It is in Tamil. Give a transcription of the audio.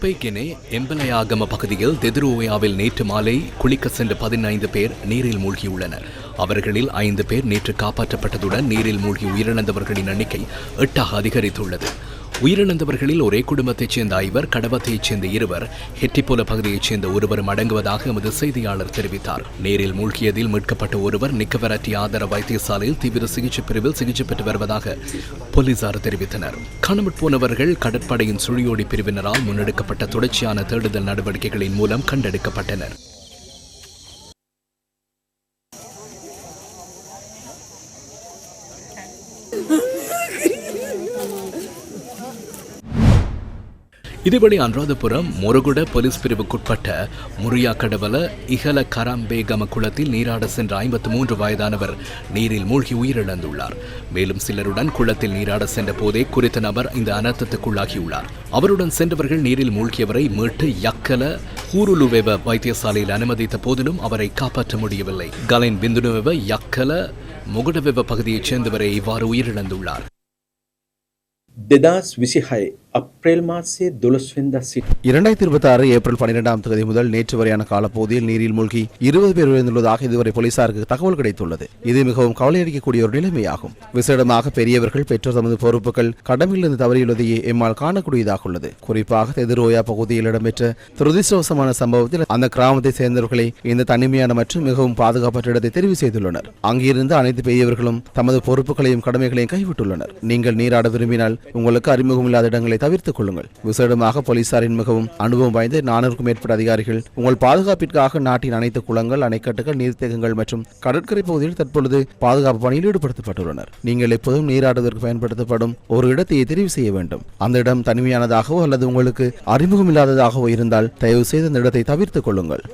கொப்பைகெனே எம்பலயாகம பகுதியில் தெதுரோயாவில் நேற்று மாலை குளிக்க சென்ற 15 பேர் நீரில் மூழ்கியுள்ளனர். அவர்களில் 5 பேர் நேற்று காப்பாற்றப்பட்டதுடன் நீரில் மூழ்கி உயிரிழந்தவர்களின் எண்ணிக்கை 8ஆக அதிகரித்துள்ளது. உயிரிழந்தவர்களில் ஒரே குடும்பத்தைச் சேர்ந்த 5, கடவத்தைச் சேர்ந்த 2, ஹெட்டிப்போல பகுதியைச் சேர்ந்த 1 அடங்குவதாக எமது செய்தியாளர் தெரிவித்தார். நீரில் மூழ்கியதில் மீட்கப்பட்ட ஒருவர் நிக்கவரட்டி ஆதார வைத்தியசாலையில் தீவிர சிகிச்சை பிரிவில் சிகிச்சை பெற்று வருவதாக போலீசார் தெரிவித்தனர். காணாமற் போனவர்கள் கடற்படையின் சுழியோடி பிரிவினரால் முன்னெடுக்கப்பட்ட தொடர்ச்சியான தேடுதல் நடவடிக்கைகளின் மூலம் கண்டெடுக்கப்பட்டனர். இதுபடி அனுராதபுரம் முருகுட போலீஸ் பிரிவுக்குட்பட்ட முரியா கடவல இகல கராம்பேகம குளத்தில் நீராட சென்ற 53 வயதானவர் நீரில் மூழ்கி உயிரிழந்துள்ளார். மேலும் சிலருடன் குளத்தில் நீராட சென்ற போதே குறித்த நபர் இந்த அனர்த்தத்துக்குள்ளாகியுள்ளார். அவருடன் சென்றவர்கள் நீரில் மூழ்கியவரை மீட்டு யக்கல ஹூருலுவெவ வைத்தியசாலையில் அனுமதித்த போதிலும் அவரை காப்பாற்ற முடியவில்லை. கலைன் பிந்துனுவெவ யக்கல முகுடவெவ பகுதியைச் சேர்ந்தவரை இவ்வாறு உயிரிழந்துள்ளார். 2026 ஏப்ரல் மாதம் 2026 ஏப்ரல் 12ஆம் தேதி முதல் நேற்று வரையான காலப்பகுதியில் நீரில் மூழ்கி 20 பேர் உயிரிழந்துள்ளதாக இதுவரை போலீசாருக்கு தகவல் கிடைத்துள்ளது. இது மிகவும் கவலையளிக்கக்கூடிய ஒரு நிலைமையாகும். விசேடமாக பெரியவர்கள் பெற்றோர் தமது பொறுப்புகள் கடமையிலிருந்து தவறியுள்ளதையே எம்மால் காணக்கூடியதாக உள்ளது. குறிப்பாக தெதுரோயா பகுதியில் இடம்பெற்ற துரதிர்ஷ்டவசமான சம்பவத்தில் அந்த கிராமத்தை சேர்ந்தவர்களை இந்த தனிமையான மற்றும் மிகவும் பாதுகாப்பற்ற இடத்தை தெரிவு செய்துள்ளனர். அங்கிருந்து அனைத்து பெரியவர்களும் தமது பொறுப்புகளையும் கடமைகளையும் கைவிட்டுள்ளனர். நீங்கள் நீராட விரும்பினால் உங்களுக்கு அறிமுகம் இல்லாத இடங்களை தவிர்த்துக் கொள்ளுங்கள். விசேடமாக போலீசாரின் மிகவும் அனுபவம் வாய்ந்த 400க்கும் மேற்பட்ட அதிகாரிகள் உங்கள் பாதுகாப்பிற்காக நாட்டின் அனைத்து குளங்கள், அணைக்கட்டுகள், நீர்த்தேக்கங்கள் மற்றும் கடற்கரை பகுதியில் தற்பொழுது பாதுகாப்பு பணியில் ஈடுபடுத்தப்பட்டுள்ளனர். நீங்கள் எப்போதும் நீராடுவதற்கு பயன்படுத்தப்படும் ஒரு இடத்தை தெரிவு செய்ய வேண்டும். அந்த இடம் தனிமையானதாகவோ அல்லது உங்களுக்கு அறிமுகம் இல்லாததாகவோ இருந்தால் தயவு செய்து அந்த இடத்தை தவிர்த்துக் கொள்ளுங்கள்.